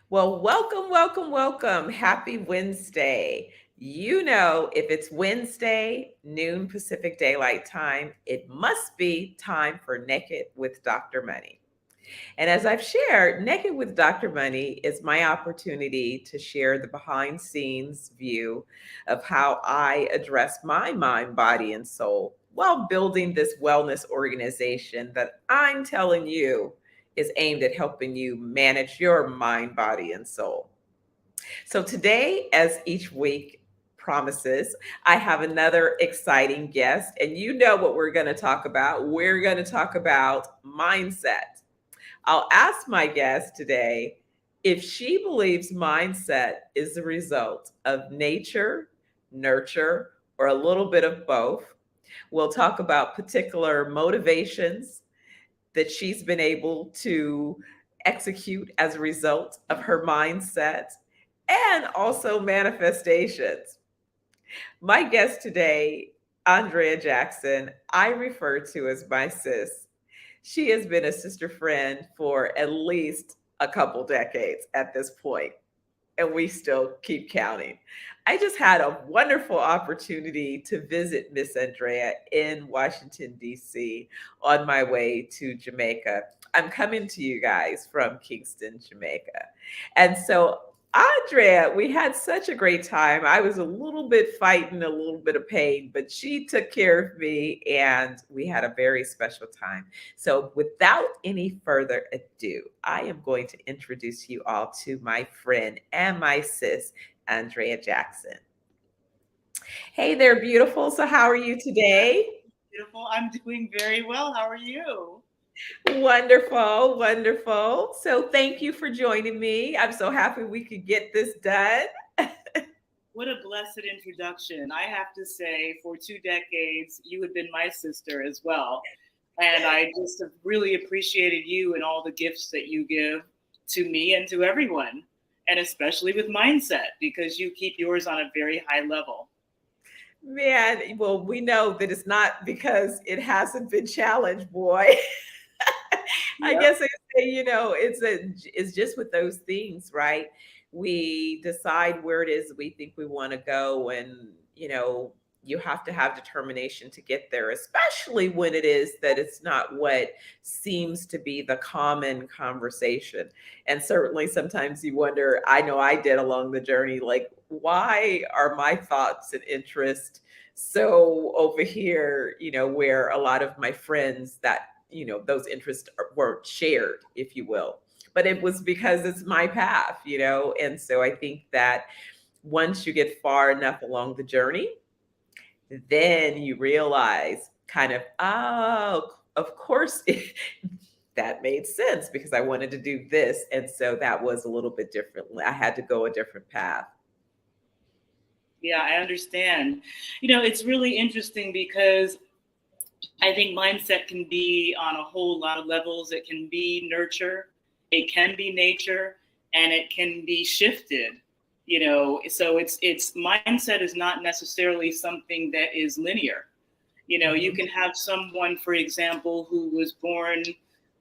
Well, welcome, welcome, welcome. Happy Wednesday. You know, if it's Wednesday, noon Pacific Daylight Time, it must be time for Naked with Dr. Money. And as I've shared, Naked with Dr. Money is my opportunity to share the behind scenes view of how I address my mind, body, and soul while building this wellness organization that I'm telling you is aimed at helping you manage your mind, body, and soul. So today, as each week promises, I have another exciting guest, and you know what we're going to talk about. We're going to talk about mindset. I'll ask my guest today if she believes mindset is the result of nature, nurture, or a little bit of both. We'll talk about particular motivations that she's been able to execute as a result of her mindset and also manifestations. My guest today, Andrea Jackson, I refer to as my sis. She has been a sister friend for at least a couple decades at this point, and we still keep counting. I just had a wonderful opportunity to visit Miss Andrea in Washington, D.C. on my way to Jamaica. I'm coming to you guys from Kingston, Jamaica. And so, Andrea, we had such a great time. I was a little bit fighting, a little bit of pain, but she took care of me and we had a very special time. So, without any further ado, I am going to introduce you all to my friend and my sis, Andrea Jackson. Hey there, beautiful. So, how are you today? Beautiful. I'm doing very well. How are you? Wonderful, wonderful. So, thank you for joining me. I'm so happy we could get this done. What a blessed introduction. I have to say, for 2 decades, you had been my sister as well. And I just have really appreciated you and all the gifts that you give to me and to everyone, and especially with mindset, because you keep yours on a very high level. Man, well, we know that it's not because it hasn't been challenged, boy. I Yep. guess I say, it's just with those things, right? We decide where it is we think we want to go, and you have to have determination to get there, especially when it is that it's not what seems to be the common conversation. And certainly sometimes you wonder, I know I did along the journey, like, why are my thoughts and interests so over here, where a lot of my friends that those interests weren't shared, if you will. But it was because it's my path, and so I think that once you get far enough along the journey, then you realize kind of, oh, of course that made sense because I wanted to do this, and so that was a little bit different. I had to go a different path. Yeah, I understand. It's really interesting because I think mindset can be on a whole lot of levels. It can be nurture, it can be nature, and it can be shifted. So it's mindset is not necessarily something that is linear. You Mhm. can have someone, for example, who was born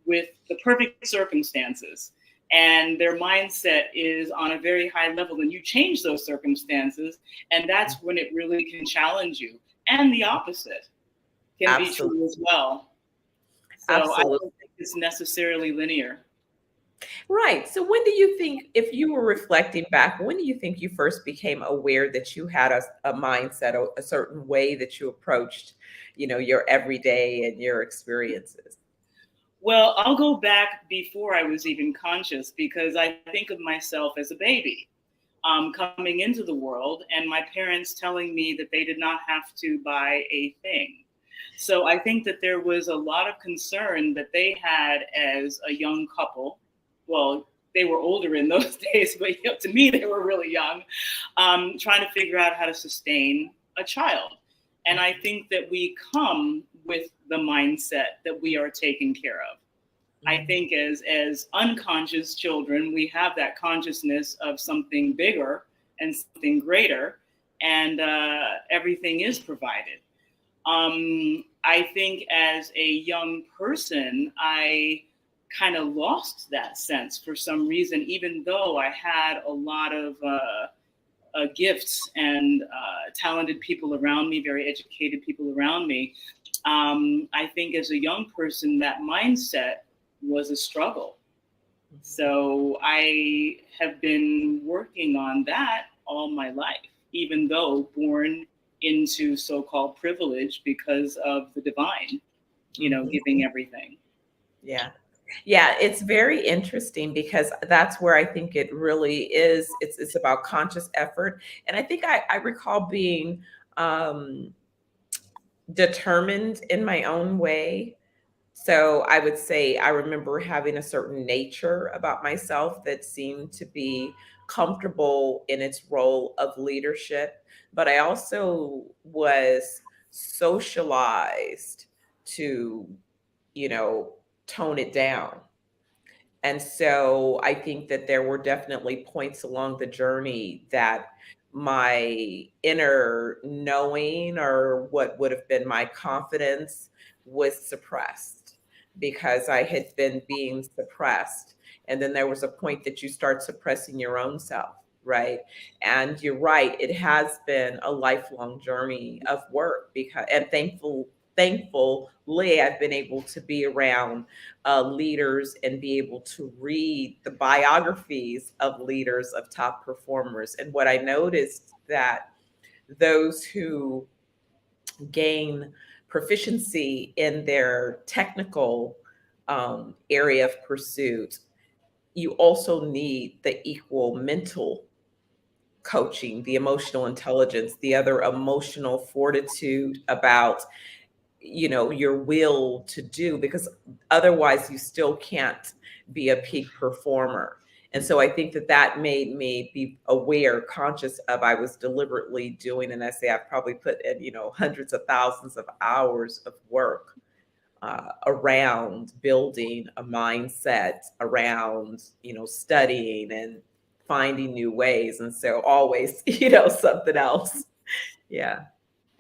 with the perfect circumstances and their mindset is on a very high level, and you change those circumstances, and that's when it really can challenge you. And the opposite can be Absolutely. true as well. So I Absolutely. don't think it's necessarily linear. Right. So when do you think, if you were reflecting back, when do you think you first became aware that you had a mindset, a certain way that you approached, your everyday and your experiences? Well, I'll go back before I was even conscious because I think of myself as a baby coming into the world and my parents telling me that they did not have to buy a thing. So I think that there was a lot of concern that they had as a young couple. Well, they were older in those days, but to me, they were really young, trying to figure out how to sustain a child. And I think that we come with the mindset that we are taken care of. I Mhm. think as unconscious children, we have that consciousness of something bigger and something greater, and everything is provided. I think as a young person, I kind of lost that sense for some reason, even though I had a lot of gifts and talented people around me, very educated people around me. I think as a young person, that mindset was a struggle. So I have been working on that all my life, even though born into so-called privilege because of the divine, giving everything. Yeah. Yeah, it's very interesting because that's where I think it really is. It's about conscious effort. And I think I recall being determined in my own way. So I would say I remember having a certain nature about myself that seemed to be comfortable in its role of leadership. But I also was socialized to, you know, tone it down. And so I think that there were definitely points along the journey that my inner knowing, or what would have been my confidence, was suppressed because I had been being suppressed. And then there was a point that you start suppressing your own self, right? And you're right, it has been a lifelong journey of work, because, and thankfully I've been able to be around leaders and be able to read the biographies of leaders, of top performers. And what I noticed, that those who gain proficiency in their technical area of pursuit, you also need the equal mental coaching, the emotional intelligence, the other emotional fortitude about, your will to do, because otherwise you still can't be a peak performer. And so I think that that made me be aware, conscious of, I was deliberately doing, and I say I've probably put in, hundreds of thousands of hours of work around building a mindset, around, studying and finding new ways. And so always, something else. Yeah.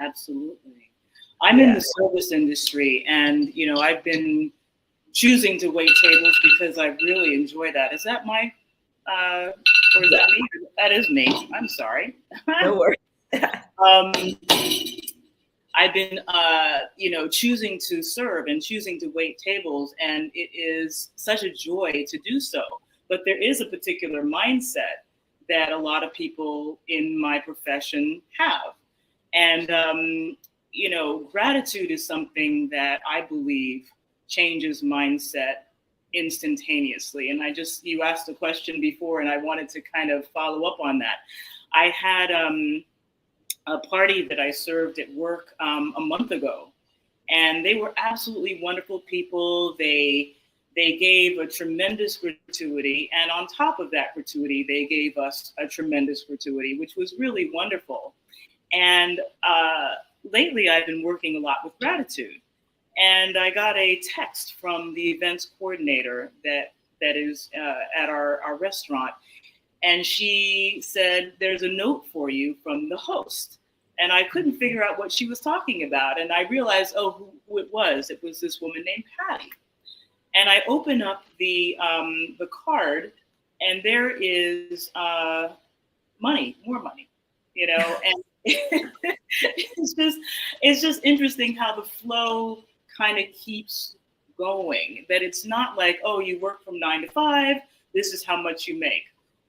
Absolutely. I'm in Yeah. the service industry, and I've been choosing to wait tables because I really enjoy that. Is that my or is that me? That is me. I'm sorry. No worries. um, I've been choosing to serve and choosing to wait tables, and it is such a joy to do so. But there is a particular mindset that a lot of people in my profession have. And, gratitude is something that I believe changes mindset instantaneously. And you asked a question before, and I wanted to kind of follow up on that. I had a party that I served at work a month ago, and they were absolutely wonderful people. They gave a tremendous gratuity, and on top of that gratuity, they gave us a tremendous gratuity, which was really wonderful. And lately, I've been working a lot with gratitude. And I got a text from the events coordinator that is at our restaurant. And she said, "There's a note for you from the host." And I couldn't figure out what she was talking about. And I realized, who it was. It was this woman named Patty. And I open up the card, and there is money, more money, and it's just interesting how the flow kind of keeps going. That it's not like, oh, you work from 9 to 5, this is how much you make.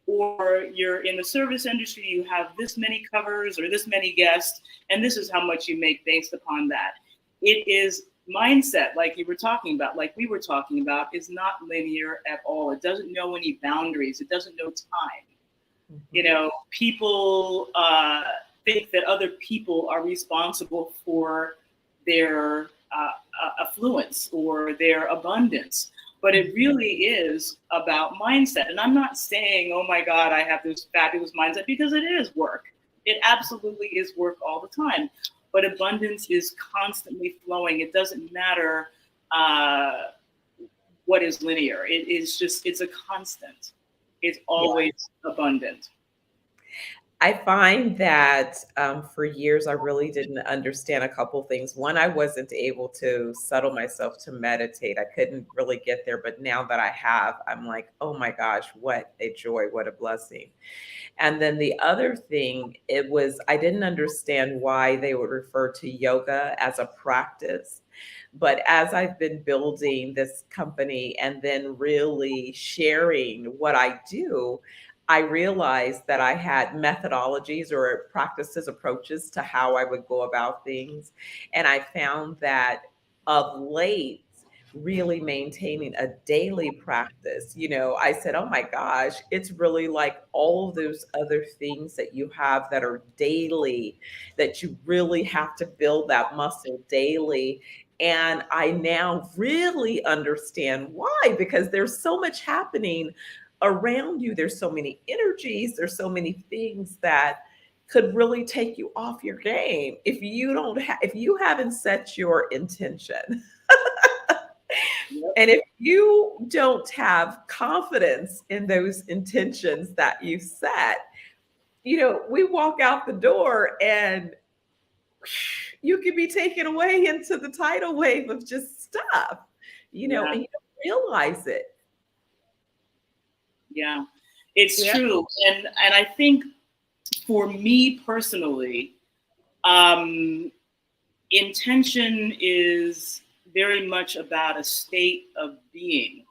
Or you're in the service industry, you have this many covers or this many guests, and this is how much you make based upon that. It is mindset, like we were talking about, is not linear at all. It doesn't know any boundaries. It doesn't know time. Mm-hmm. People think that other people are responsible for their affluence or their abundance. But it really is about mindset. And I'm not saying, oh my God, I have this fabulous mindset, because it is work. It absolutely is work all the time. But abundance is constantly flowing. It doesn't matter what is linear. It's a constant. It's always abundant. I find that for years, I really didn't understand a couple things. One, I wasn't able to settle myself to meditate. I couldn't really get there. But now that I have, I'm like, oh my gosh, what a joy, what a blessing. And then the other thing, it was, I didn't understand why they would refer to yoga as a practice. But as I've been building this company and then really sharing what I do, I realized that I had methodologies or practices, approaches to how I would go about things. And I found that of late, really maintaining a daily practice, I said, oh my gosh, it's really like all of those other things that you have that are daily, that you really have to build that muscle daily. And I now really understand why, because there's so much happening around you. There's so many energies, there's so many things that could really take you off your game if you don't if you haven't set your intention. Yep. And if you don't have confidence in those intentions that you set, we walk out the door and you can be taken away into the tidal wave of just stuff, Yeah. and you don't realize it. Yeah. It's Yeah. true. And I think for me personally, um, intention is very much about a state of being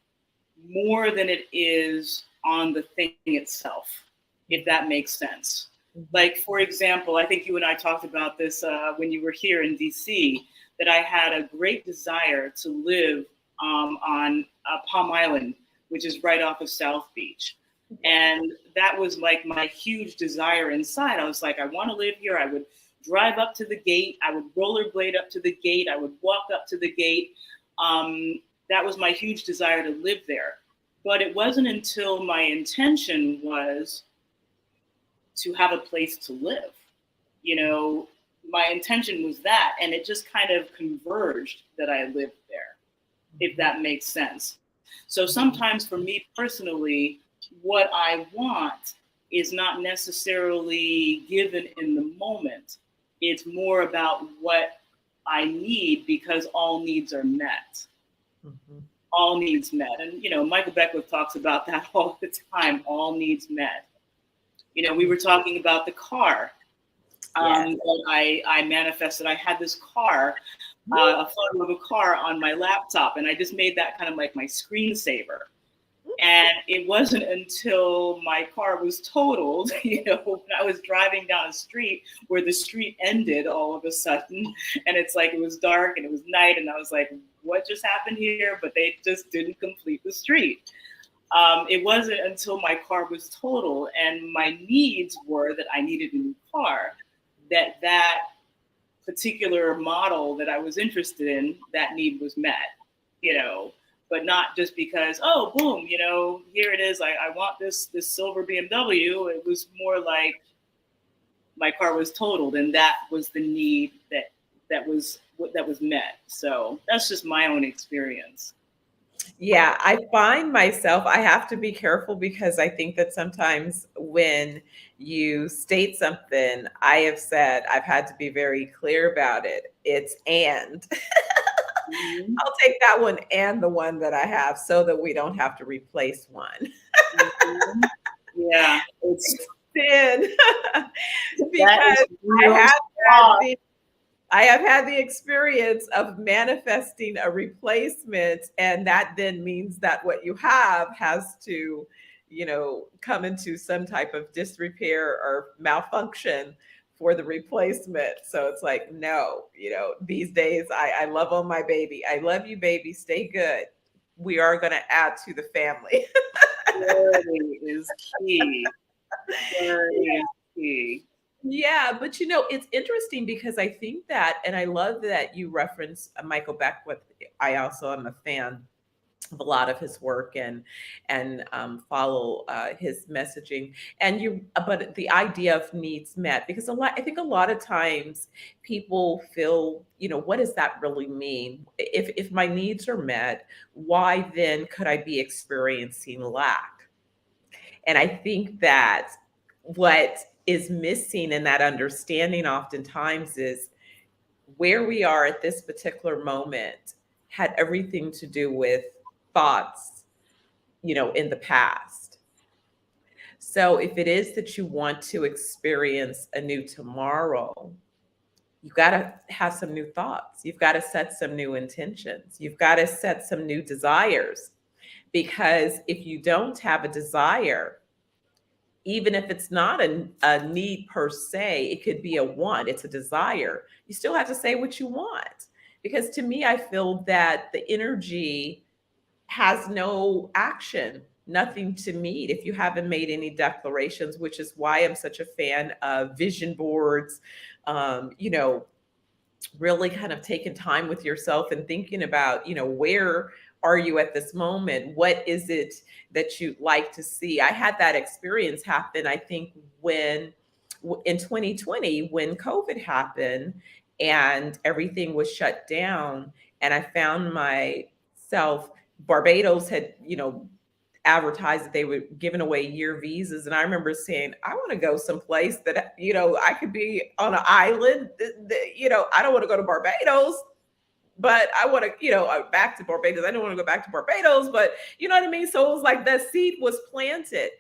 more than it is on the thing itself, if that makes sense. Mhm. Like, for example, I think you and I talked about this when you were here in DC, that I had a great desire to live on Palm Island, which is right off of South Beach. And that was like my huge desire inside. I was like, I want to live here. I would drive up to the gate. I would rollerblade up to the gate. I would walk up to the gate. That was my huge desire to live there. But it wasn't until my intention was to have a place to live. You know, my intention was that, and it just kind of converged that I lived there, if that makes sense. So sometimes for me personally, what I want is not necessarily given in the moment. It's more about what I need because all needs are met. Mhm. All needs met. And, you know, Michael Beckwith talks about that all the time, all needs met. You know, we were talking about the car. Yes. I manifested, I had this car, a photo of a car on my laptop, and I just made that kind of like my screensaver. And it wasn't until my car was totaled, you know, when I was driving down a street where the street ended all of a sudden. And it's like it was dark and it was night. And I was like, what just happened here? But they just didn't complete the street. It wasn't until my car was total and my needs were that I needed a new car that particular model that I was interested in, that need was met, you know. But not just because, oh, boom, you know, here it is. I want this silver BMW. It was more like my car was totaled, and that was the need that was met. So that's just my own experience. Yeah, I find myself, I have to be careful because I think that sometimes when you state something, I have said, I've had to be very clear about it. It's and. Mm-hmm. I'll take that one and the one that I have so that we don't have to replace one. Mm-hmm. Yeah, it's Then that is because I real have had talk. the I have had the experience of manifesting a replacement, and that then means that what you have has to, come into some type of disrepair or malfunction for the replacement. So it's like, no, these days I love on my baby. I love you, baby. Stay good. We are going to add to the family. Clarity is key. Clarity is key. Yeah, but it's interesting because I think that, and I love that you reference Michael Beckwith. I also am a fan of a lot of his work and follow his messaging. But the idea of needs met, because I think a lot of times people feel, what does that really mean? If my needs are met, why then could I be experiencing lack? And I think that what is missing in that understanding oftentimes is where we are at this particular moment had everything to do with thoughts, in the past. So if it is that you want to experience a new tomorrow, you got to have some new thoughts. You've got to set some new intentions. You've got to set some new desires. Because if you don't have a desire, even if it's not a need per se, it could be a want, it's a desire. You still have to say what you want. Because to me, I feel that the energy has no action, nothing to meet if you haven't made any declarations, which is why I'm such a fan of vision boards, really kind of taking time with yourself and thinking about, where are you at this moment? What is it that you'd like to see? I had that experience happen, I think, in 2020, when COVID happened and everything was shut down, and I found myself, Barbados had, advertised that they were giving away year visas. And I remember saying, I want to go someplace that, I could be on an island. I don't want to go to Barbados, but I want to, back to Barbados. I don't want to go back to Barbados, but you know what I mean? So it was like that seed was planted.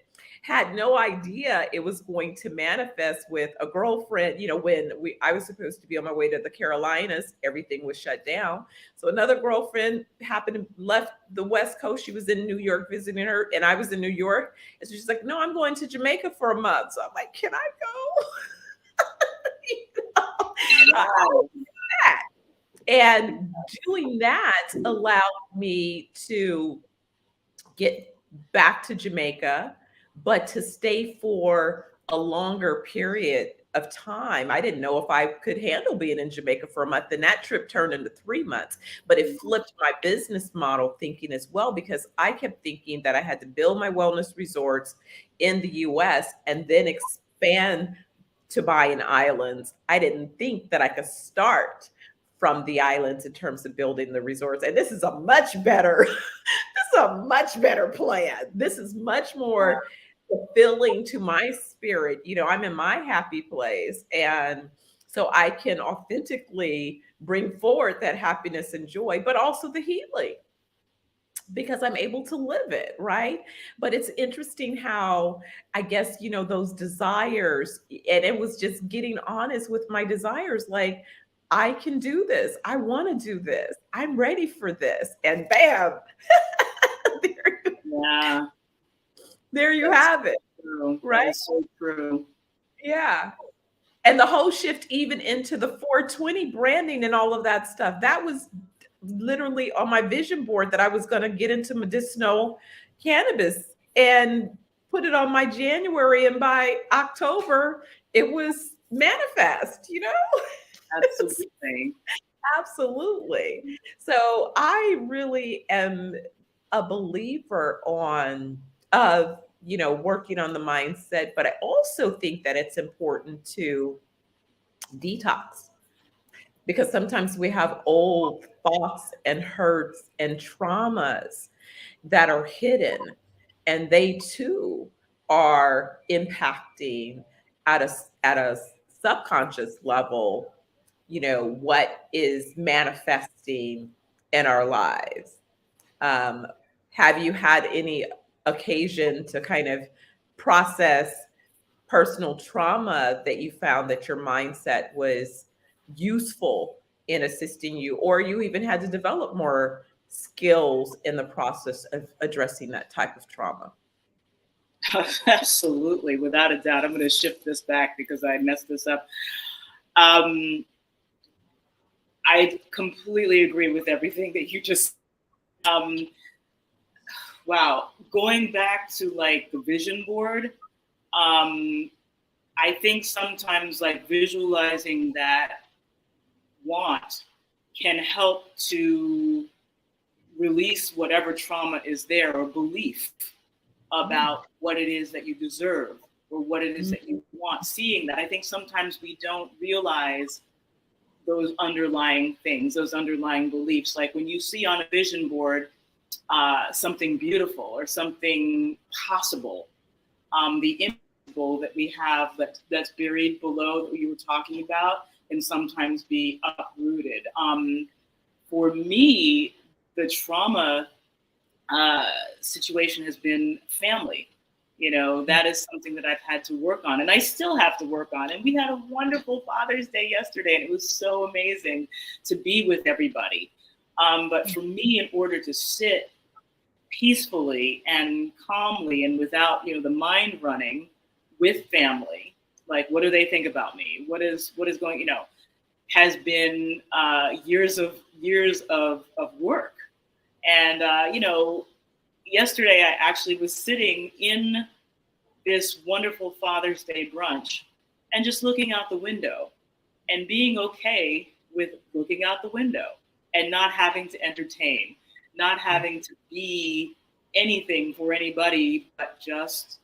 Had no idea it was going to manifest with a girlfriend. When I was supposed to be on my way to the Carolinas, everything was shut down. So another girlfriend happened to left the West Coast. She was in New York visiting her, and I was in New York. And so she's like, "No, I'm going to Jamaica for a month." So I'm like, "Can I go?" Wow. And doing that allowed me to get back to Jamaica, but to stay for a longer period of time. I didn't know if I could handle being in Jamaica for a month. And that trip turned into 3 months, but it flipped my business model thinking as well, because I kept thinking that I had to build my wellness resorts in the US and then expand to buying islands. I didn't think that I could start from the islands in terms of building the resorts. And this is a much better, plan. This is much more fulfilling to my spirit. I'm in my happy place. And so I can authentically bring forward that happiness and joy, but also the healing, because I'm able to live it, right? But it's interesting how, I guess, those desires, and it was just getting honest with my desires, like, I can do this. I want to do this. I'm ready for this. And bam, Yeah. there you have it. True. Right? That's so true. Yeah. And the whole shift even into the 420 branding and all of that stuff, that was literally on my vision board, that I was going to get into medicinal cannabis and put it on my January. And by October, it was manifest, Absolutely. Absolutely. So I really am a believer of working on the mindset, but I also think that it's important to detox, because sometimes we have old thoughts and hurts and traumas that are hidden, and they too are impacting at a subconscious level, what is manifesting in our lives. Have you had any occasion to kind of process personal trauma that you found that your mindset was useful in assisting you, or you even had to develop more skills in the process of addressing that type of trauma? Absolutely, without a doubt. I'm going to shift this back because I messed this up. I completely agree with everything that you just. Wow, going back to like the vision board. I think sometimes like visualizing that want can help to release whatever trauma is there, or belief about what it is that you deserve or what it is that you want. Seeing that, I think sometimes we don't realize those underlying things, those underlying beliefs. Like when you see on a vision board something beautiful or something possible, the that we have that's buried below that you were talking about, and sometimes be uprooted. For me, the trauma situation has been family. You know, that is something that I've had to work on, and I still have to work on. And we had a wonderful Father's Day yesterday, and it was so amazing to be with everybody. But for me, in order to sit peacefully and calmly and without, the mind running with family, like, what do they think about me? What is going, has been years of work. And, yesterday I actually was sitting in this wonderful Father's Day brunch and just looking out the window and being okay with looking out the window and not having to entertain, not having to be anything for anybody, but just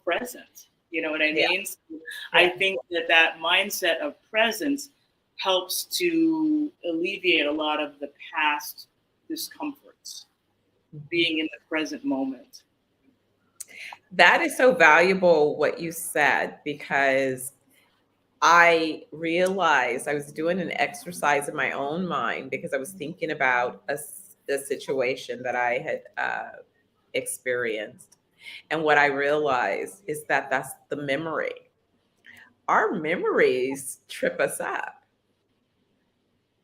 present. You know what I mean? Yeah. So I think that mindset of presence helps to alleviate a lot of the past discomforts, being in the present moment. That is so valuable what you said, because I realized I was doing an exercise in my own mind because I was thinking about a situation that I had experienced. And what I realized is that that's the memory. Our memories trip us up,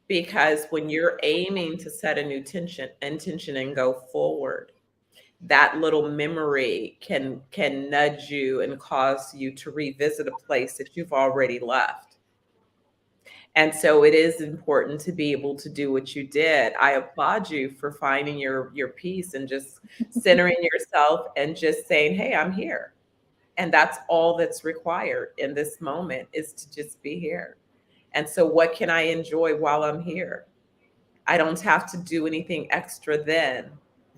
because when you're aiming to set a new intention and go forward, that little memory can nudge you and cause you to revisit a place that you've already left. And so it is important to be able to do what you did. I applaud you for finding your peace and just centering yourself and just saying, "Hey, I'm here." And that's all that's required in this moment, is to just be here. And so what can I enjoy while I'm here? I don't have to do anything extra than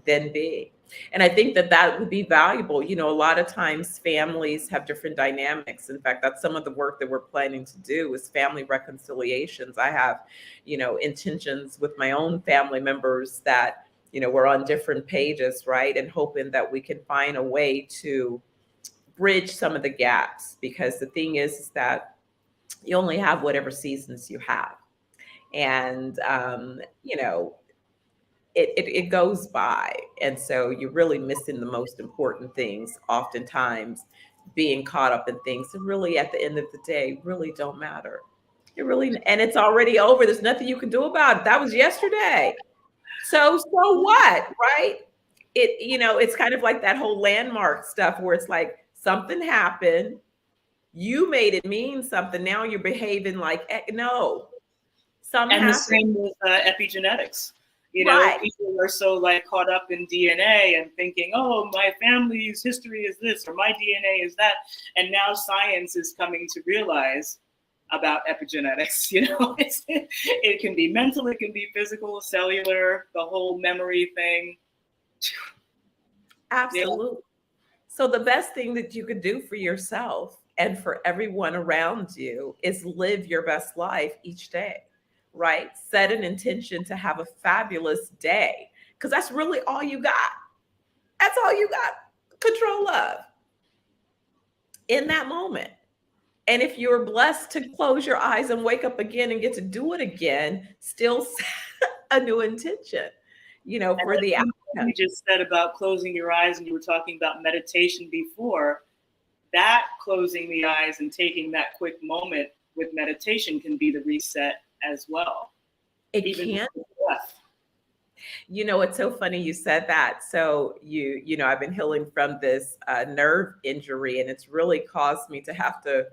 be. And I think that that would be valuable. A lot of times families have different dynamics. In fact, that's some of the work that we're planning to do, is family reconciliations. I have, intentions with my own family members that, we're on different pages, right? And hoping that we can find a way to bridge some of the gaps, because the thing is that you only have whatever seasons you have. And, it goes by. And so you're really missing the most important things, oftentimes being caught up in things that really, at the end of the day, really don't matter. It really, and it's already over. There's nothing you can do about it. That was yesterday. So what, right? It's kind of like that whole landmark stuff where it's like something happened. You made it mean something. Now you're behaving like, no, something And the happened. same with epigenetics. Right. People are so caught up in DNA and thinking, oh, my family's history is this, or my DNA is that. And now science is coming to realize about epigenetics. It can be mental, it can be physical, cellular, the whole memory thing. Absolutely. So the best thing that you could do for yourself and for everyone around you is live your best life each day, right? Set an intention to have a fabulous day, because that's really all you got. That's all you got control of in that moment. And if you're blessed to close your eyes and wake up again and get to do it again, still set a new intention, for the outcome. You just said about closing your eyes, and you were talking about meditation before. That closing the eyes and taking that quick moment with meditation can be the reset as well. It can. It's so funny you said that. So I've been healing from this nerve injury, and it's really caused me to have to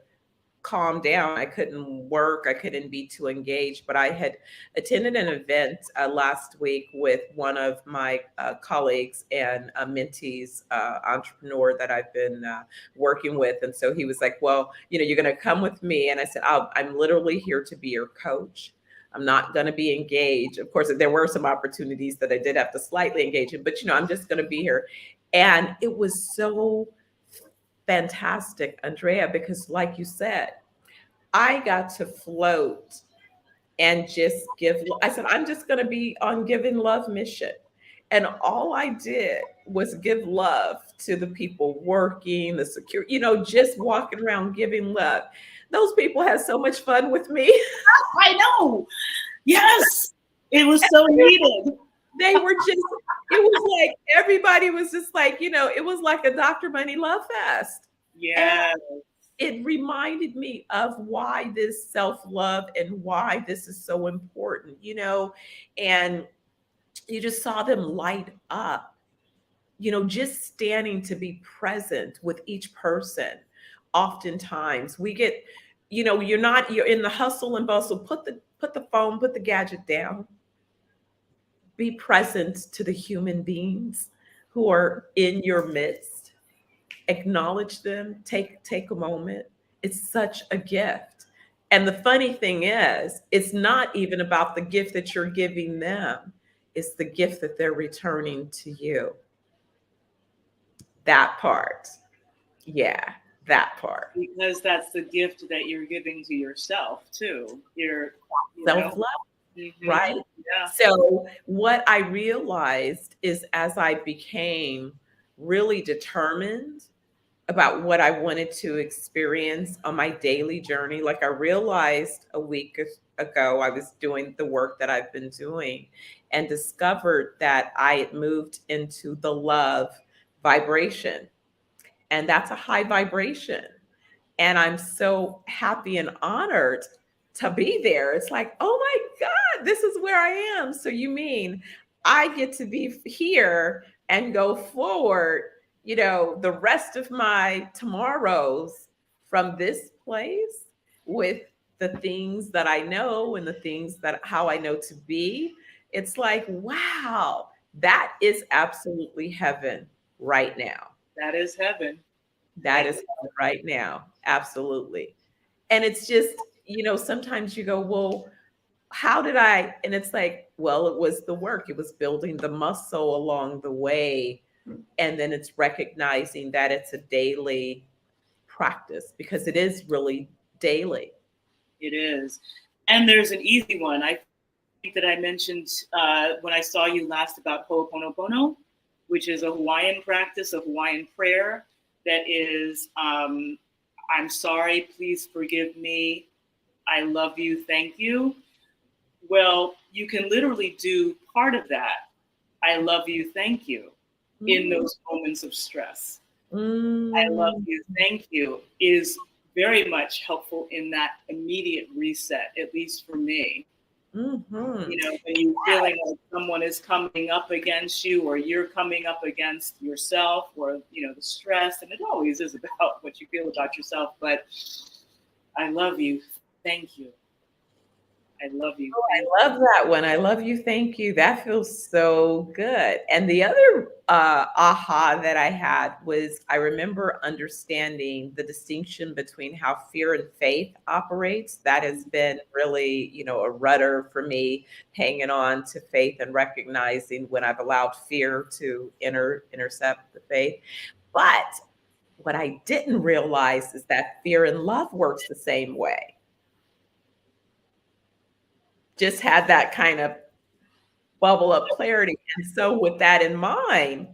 calm down. I couldn't work. I couldn't be too engaged. But I had attended an event last week with one of my colleagues and mentees, entrepreneur that I've been working with. And so he was like, well, you're going to come with me. And I said, I'm literally here to be your coach. I'm not going to be engaged. Of course, there were some opportunities that I did have to slightly engage in, but I'm just going to be here. And it was so fantastic, Andrea, because like you said, I got to float and just give. I said, I'm just going to be on giving love mission. And all I did was give love to the people working, the security, just walking around giving love. Those people had so much fun with me. I know. Yes. It was so needed. They were just, it was like everybody was just like, it was like a Dr. Money Love Fest. Yeah. And it reminded me of why this self-love and why this is so important, and you just saw them light up, just standing to be present with each person. Oftentimes we get, you're in the hustle and bustle. Put the phone, put the gadget down. Be present to the human beings who are in your midst. Acknowledge them. Take a moment. It's such a gift. And the funny thing is, it's not even about the gift that you're giving them. It's the gift that they're returning to you. That part. Yeah, that part. Because that's the gift that you're giving to yourself too. Self-love, Mm-hmm. right? Yeah. So what I realized is as I became really determined about what I wanted to experience on my daily journey, like I realized a week ago, I was doing the work that I've been doing and discovered that I had moved into the love vibration. And that's a high vibration. And I'm so happy and honored to be there. It's like, oh my God, this is where I am. So you mean I get to be here and go forward, the rest of my tomorrows from this place with the things that I know and the things that how I know to be. It's like, wow, that is absolutely heaven right now. That is heaven. That is right now. Absolutely. And it's just, sometimes you go, well, how did I? And it's like, well, it was the work, it was building the muscle along the way. And then it's recognizing that it's a daily practice because it is really daily. It is. And there's an easy one. I think that I mentioned when I saw you last about Ho'oponopono, which is a Hawaiian practice, a Hawaiian prayer that is, I'm sorry, please forgive me, I love you, thank you. Well, you can literally do part of that, I love you, thank you, in those moments of stress. I love you, thank you is very much helpful in that immediate reset, at least for me. Mm-hmm. When you're feeling like someone is coming up against you or you're coming up against yourself or, the stress, and it always is about what you feel about yourself, but I love you. Thank you. I love you. Oh, I love that one. I love you. Thank you. That feels so good. And the other aha that I had was I remember understanding the distinction between how fear and faith operates. That has been really, a rudder for me, hanging on to faith and recognizing when I've allowed fear to intercept the faith. But what I didn't realize is that fear and love works the same way. Just had that kind of bubble up clarity. And so with that in mind,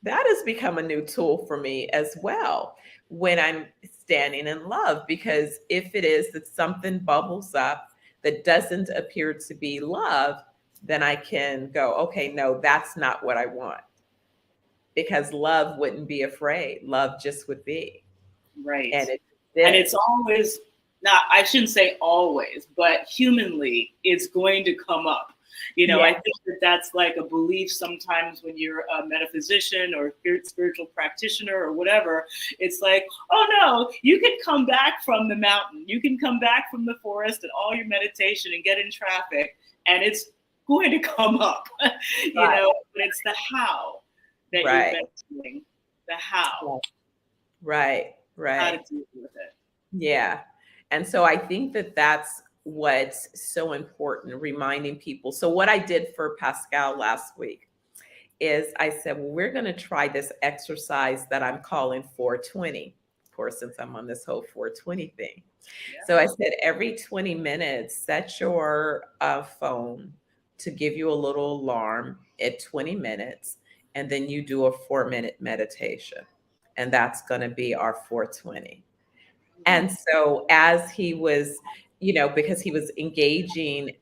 that has become a new tool for me as well when I'm standing in love, because if it is that something bubbles up that doesn't appear to be love, then I can go, okay, no, that's not what I want. Because love wouldn't be afraid. Love just would be. Right. And it's always, not, I shouldn't say always, but humanly, it's going to come up. I think that that's like a belief sometimes when you're a metaphysician or spiritual practitioner or whatever. It's like, oh no, you can come back from the mountain. You can come back from the forest and all your meditation and get in traffic and it's going to come up, but it's the how that you're mentioning, the how. Right. How to deal with it. Yeah. And so I think that that's what's so important, reminding people. So what I did for Pascal last week is I said, well, we're going to try this exercise that I'm calling 420. Of course, since I'm on this whole 420 thing. Yeah. So I said, every 20 minutes, set your phone to give you a little alarm at 20 minutes. and then you do a 4-minute meditation. And that's going to be our 420. And so as he was, because he was engaging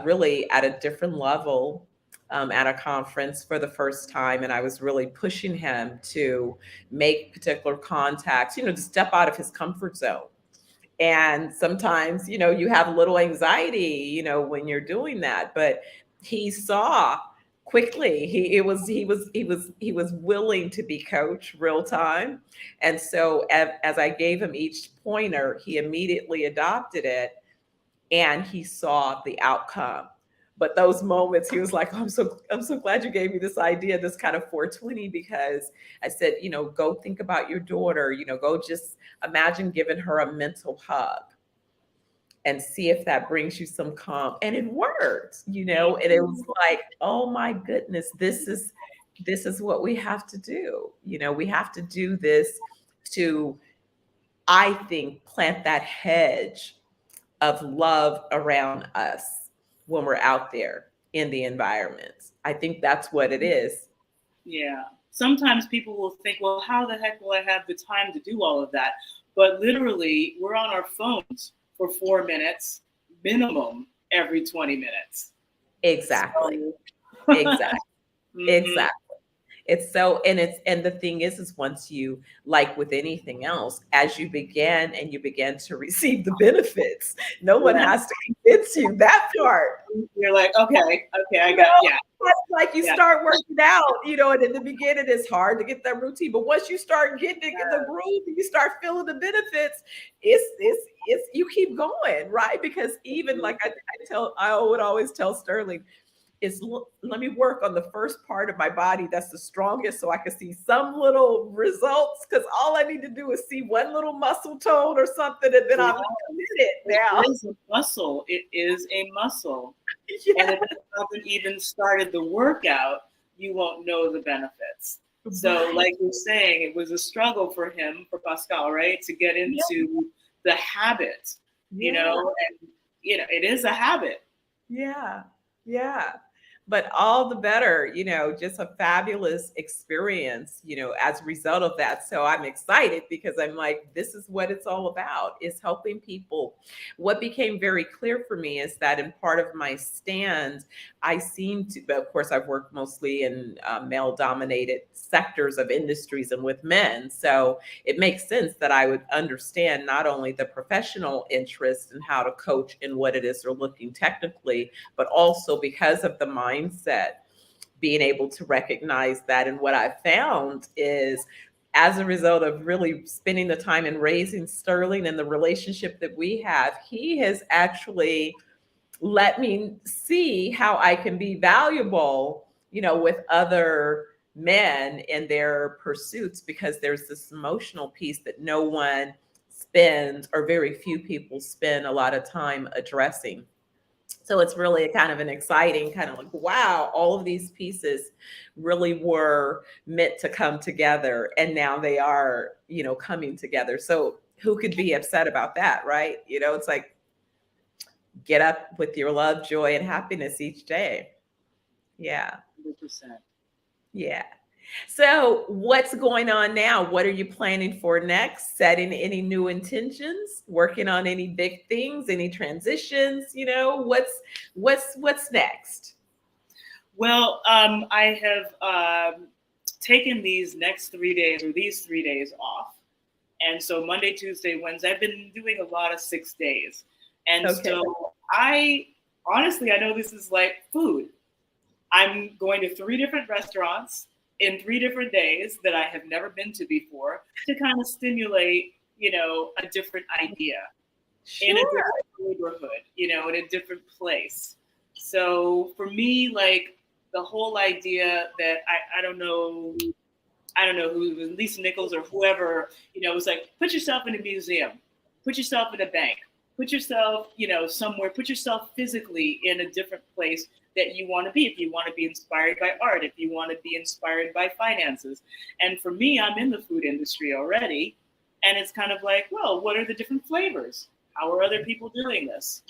really at a different level at a conference for the first time, and I was really pushing him to make particular contacts, to step out of his comfort zone. And sometimes, you have a little anxiety, when you're doing that, but he saw quickly he was willing to be coached real time. And so as I gave him each pointer, he immediately adopted it, and he saw the outcome. But those moments, he was like, I'm so glad you gave me this idea, this kind of 420, because I said, go think about your daughter, go just imagine giving her a mental hug and see if that brings you some calm. And it worked, and it was like, oh my goodness, this is what we have to do. We have to do this to, I think, plant that hedge of love around us when we're out there in the environment. I think that's what it is. Yeah. Sometimes people will think, well, how the heck will I have the time to do all of that? But literally, we're on our phones for 4 minutes minimum every 20 minutes. Exactly. So, Exactly. Exactly. And the thing is once you, like with anything else, as you begin to receive the benefits, no one has to convince you that part. You're like, okay, I got, yeah. It's like you start working out, and in the beginning it's hard to get that routine, but once you start getting in the groove and you start feeling the benefits, it's you keep going, right? Because even like I would always tell Sterling, let me work on the first part of my body that's the strongest so I can see some little results, because all I need to do is see one little muscle tone or something, and then I'm committed now. It is a muscle. It is a muscle. Yes. And if you haven't even started the workout, you won't know the benefits. So like you're saying, it was a struggle for him, for Pascal, right? To get into the habit, and it is a habit. Yeah. Yeah. But all the better, just a fabulous experience, as a result of that. So I'm excited because I'm like, this is what it's all about, is helping people. What became very clear for me is that in part of my stand, I seem to, but of course, I've worked mostly in male dominated sectors of industries and with men. So it makes sense that I would understand not only the professional interest in how to coach and what it is they're looking technically, but also because of the mindset, being able to recognize that. And what I found is, as a result of really spending the time and raising Sterling and the relationship that we have, he has actually let me see how I can be valuable, with other men in their pursuits, because there's this emotional piece that no one spends, or very few people spend a lot of time addressing. So it's really a kind of an exciting kind of like, wow, all of these pieces really were meant to come together. And now they are, coming together. So who could be upset about that, right? It's like, get up with your love, joy, and happiness each day. Yeah. 100%. Yeah. So what's going on now? What are you planning for next? Setting any new intentions? Working on any big things? Any transitions? What's next? Well, I have taken these next 3 days, or these 3 days off. And so Monday, Tuesday, Wednesday, I've been doing a lot of 6 days. And so I know this is like food. I'm going to 3 different restaurants in 3 different days that I have never been to before, to kind of stimulate, a different idea in a different neighborhood, in a different place. So for me, like the whole idea that I don't know who, Lisa Nichols or whoever, was like, put yourself in a museum, put yourself in a bank, put yourself, somewhere, put yourself physically in a different place that you want to be. If you want to be inspired by art, if you want to be inspired by finances. And for me, I'm in the food industry already. And it's kind of like, well, what are the different flavors? How are other people doing this?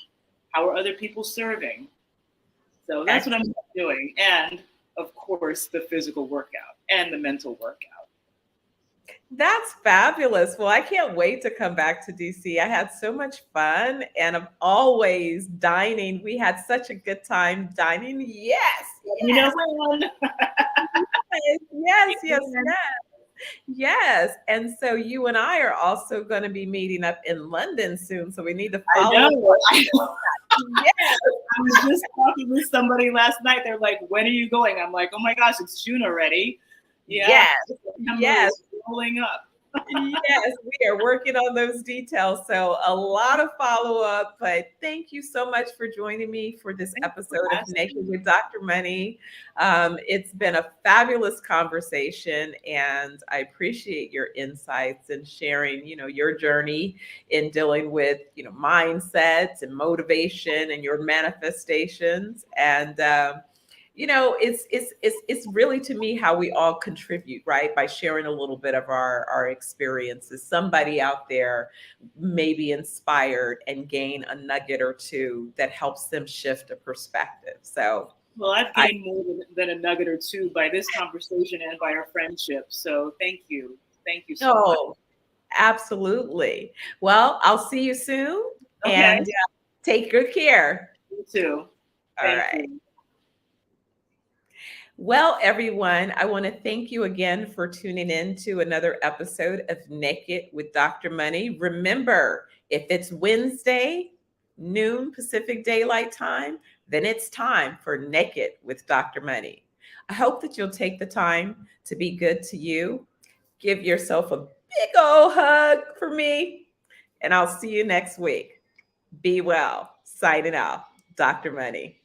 How are other people serving? So that's what I'm doing. And of course, the physical workout and the mental workout. That's fabulous. Well, I can't wait to come back to DC. I had so much fun and I'm always dining. We had such a good time dining. Yes, You know when? yes. Yes. And so you and I are also going to be meeting up in London soon. So we need to I follow up. know. Yes. I was just talking with somebody last night. They're like, "When are you going?" I'm like, "Oh my gosh, it's June already." Yeah, Yes. September Yes. is rolling up. Yes, we are working on those details. So a lot of follow up, but thank you so much for joining me for this episode of Naked with Dr. Money. It's been a fabulous conversation, and I appreciate your insights and sharing, your journey in dealing with, mindsets and motivation and your manifestations. And it's really, to me, how we all contribute, right? By sharing a little bit of our experiences. Somebody out there may be inspired and gain a nugget or two that helps them shift a perspective. So well, I've gained more than a nugget or two by this conversation and by our friendship. So thank you so much. Absolutely. Well, I'll see you soon. Okay. And take good care. You too. All right. Well, everyone, I want to thank you again for tuning in to another episode of Naked with Dr. Money. Remember, if it's Wednesday, noon Pacific Daylight Time, then it's time for Naked with Dr. Money. I hope that you'll take the time to be good to you. Give yourself a big old hug for me, and I'll see you next week. Be well. Signing off, Dr. Money.